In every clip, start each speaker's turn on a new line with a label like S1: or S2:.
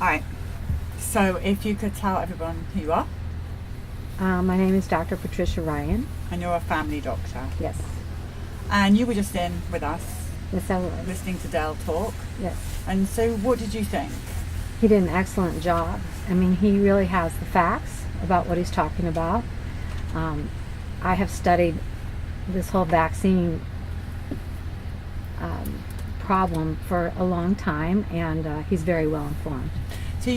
S1: All right. So if you could tell everyone who you are.
S2: My name is Dr. Patricia Ryan.
S1: And you're a family doctor.
S2: Yes.
S1: And you were just in with us.
S2: Yes, I was.
S1: Listening to Dale talk.
S2: Yes.
S1: And so what did you think?
S2: He did an excellent job. I mean, he really has the facts about what he's talking about. I have studied this whole vaccine problem for a long time, and he's very well informed.
S1: So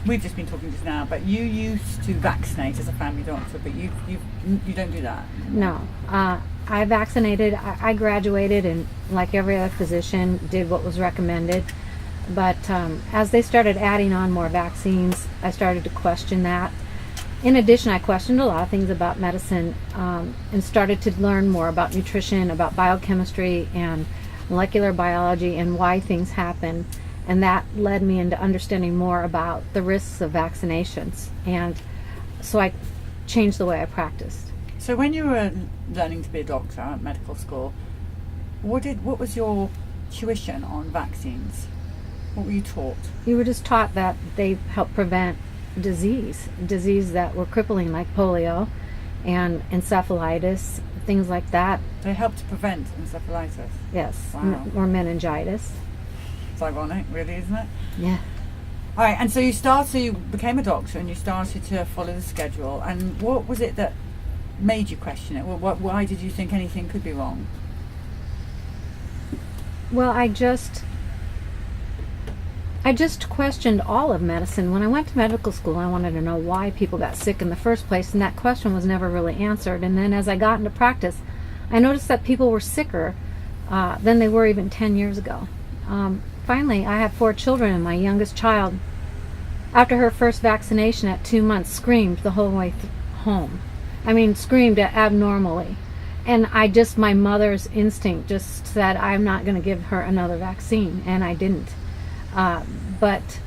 S1: we've just been talking just now, but you used to vaccinate as a family doctor, but you don't do that.
S2: No. I vaccinated. I graduated and, like every other physician, did what was recommended. But as they started adding on more vaccines, I started to question that. In addition, I questioned a lot of things about medicine and started to learn more about nutrition, about biochemistry and molecular biology and why things happen. And that led me into understanding more about the risks of vaccinations. And so I changed the way I practiced.
S1: So when you were learning to be a doctor at medical school, what was your tuition on vaccines? What were you taught?
S2: You were just taught that they help prevent disease that were crippling, like polio and encephalitis, things like that.
S1: They help to prevent encephalitis?
S2: Yes.
S1: Wow.
S2: Or meningitis.
S1: It's ironic, really, isn't it?
S2: Yeah.
S1: All right, and so you became a doctor and you started to follow the schedule. And what was it that made you question it? Why did you think anything could be wrong?
S2: Well, I just questioned all of medicine. When I went to medical school, I wanted to know why people got sick in the first place, and that question was never really answered. And then as I got into practice, I noticed that people were sicker than they were even 10 years ago. Finally, I had 4 children, and my youngest child, after her first vaccination at 2 months, screamed the whole way home. I mean, screamed abnormally. And my mother's instinct just said, I'm not going to give her another vaccine, and I didn't. But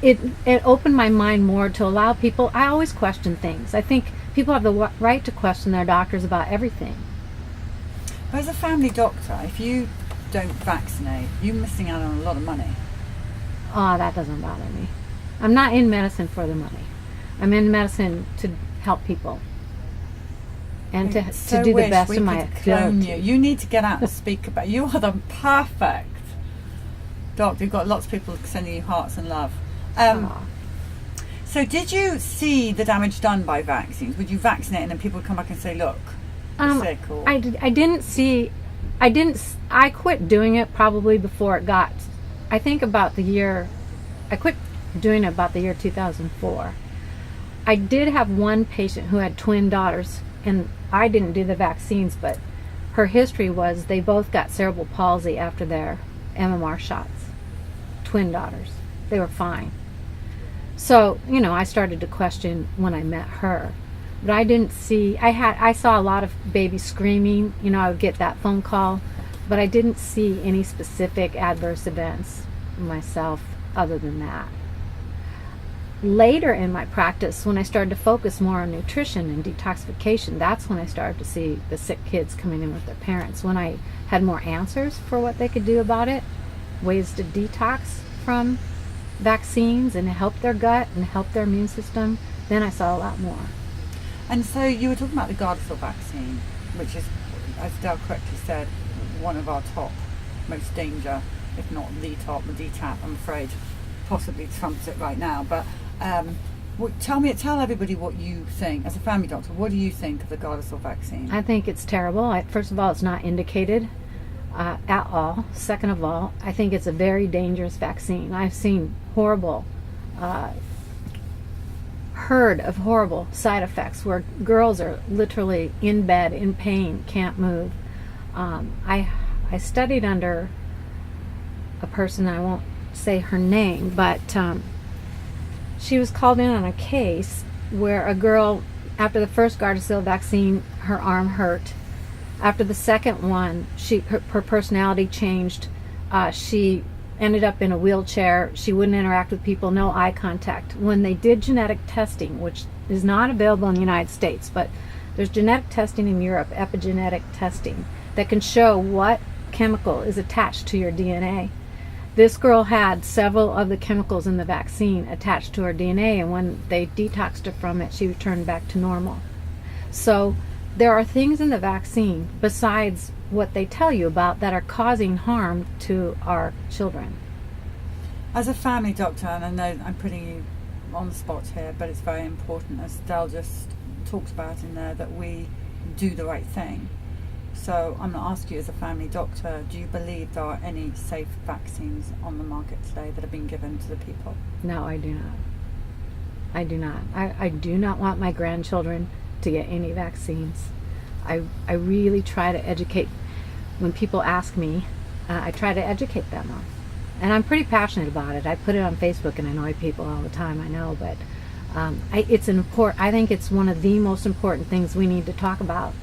S2: it opened my mind more to allow people. I always question things. I think people have the right to question their doctors about everything.
S1: As a family doctor, if you don't vaccinate, you're missing out on a lot of money.
S2: Oh, that doesn't bother me. I'm not in medicine for the money. I'm in medicine to help people and to do the best of my ability.
S1: You need to get out and speak about. You are the perfect doctor. You've got lots of people sending you hearts and love. So did you see the damage done by vaccines? Would you vaccinate and then people would come back and say, look, you're sick? Or...
S2: I quit doing it probably before it got, I quit doing it about the year 2004. I did have one patient who had twin daughters, and I didn't do the vaccines, but her history was they both got cerebral palsy after their MMR shots. Twin daughters. They were fine. So, I started to question when I met her. But I didn't see, I saw a lot of babies screaming, I would get that phone call, but I didn't see any specific adverse events myself other than that. Later in my practice, when I started to focus more on nutrition and detoxification, that's when I started to see the sick kids coming in with their parents. When I had more answers for what they could do about it, ways to detox from vaccines and help their gut and help their immune system, then I saw a lot more.
S1: And so you were talking about the Gardasil vaccine, which is, as Dale correctly said, one of our top, most danger, if not the top, the DTaP, I'm afraid, possibly trumps it right now. But tell everybody what you think as a family doctor. What do you think of the Gardasil vaccine?
S2: I think it's terrible. First of all, it's not indicated at all. Second of all, I think it's a very dangerous vaccine. I've seen heard of horrible side effects where girls are literally in bed in pain, can't move. I studied under a person, I won't say her name, but she was called in on a case where a girl, after the first Gardasil vaccine, her arm hurt. After the second one, her personality changed. She ended up in a wheelchair. She wouldn't interact with people, no eye contact. When they did genetic testing, which is not available in the United States, but there's genetic testing in Europe, epigenetic testing, that can show what chemical is attached to your DNA. This girl had several of the chemicals in the vaccine attached to her DNA, and when they detoxed her from it, she returned back to normal. So there are things in the vaccine besides what they tell you about that are causing harm to our children.
S1: As a family doctor, and I know I'm putting you on the spot here, but it's very important, as Del just talks about in there, that we do the right thing. So I'm going to ask you, as a family doctor, do you believe there are any safe vaccines on the market today that have been given to the people?
S2: No, I do not. I do not. I do not want my grandchildren to get any vaccines. I really try to educate. When people ask me, I try to educate them. And I'm pretty passionate about it. I put it on Facebook and annoy people all the time, I know, but I think it's one of the most important things we need to talk about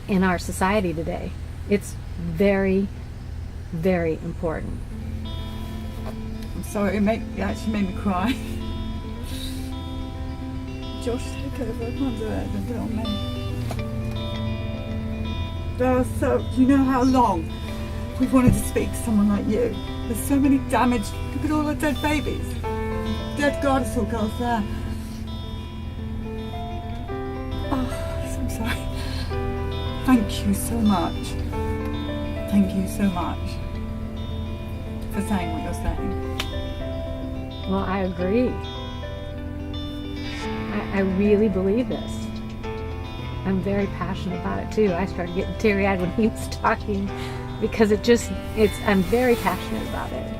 S2: in our society today. It's very, very important.
S1: I'm sorry, it actually made me cry. Josh, take over. I can't do it. Don't put it on me. So, you know how long we've wanted to speak to someone like you. There's so many damaged, look at all the dead babies. Dead Gardasil girls there. Oh, I'm sorry. Thank you so much. Thank you so much for saying what you're saying.
S2: Well, I agree. I really believe this. I'm very passionate about it too. I started getting teary-eyed when he was talking because I'm very passionate about it.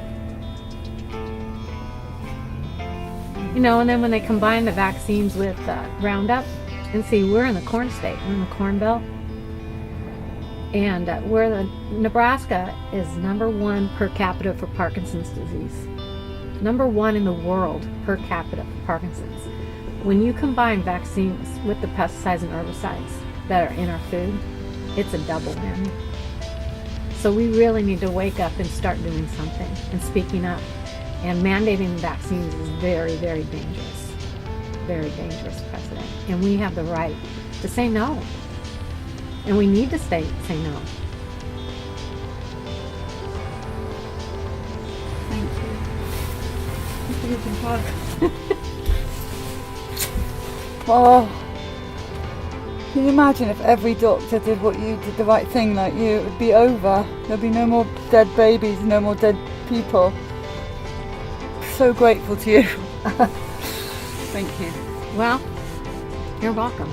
S2: You know, and then when they combine the vaccines with Roundup, and see, we're in the corn state, we're in the Corn Belt, and Nebraska is #1 per capita for Parkinson's disease. #1 in the world per capita for Parkinson's. When you combine vaccines with the pesticides and herbicides that are in our food, it's a double win. So we really need to wake up and start doing something and speaking up. And mandating vaccines is very, very dangerous. Very dangerous precedent. And we have the right to say no. And we need to say no.
S1: Thank you. You can hug. Oh, can you imagine if every doctor did what you did, the right thing like you? It would be over. There'd be no more dead babies, no more dead people. So grateful to you. Thank you.
S2: Well, you're welcome.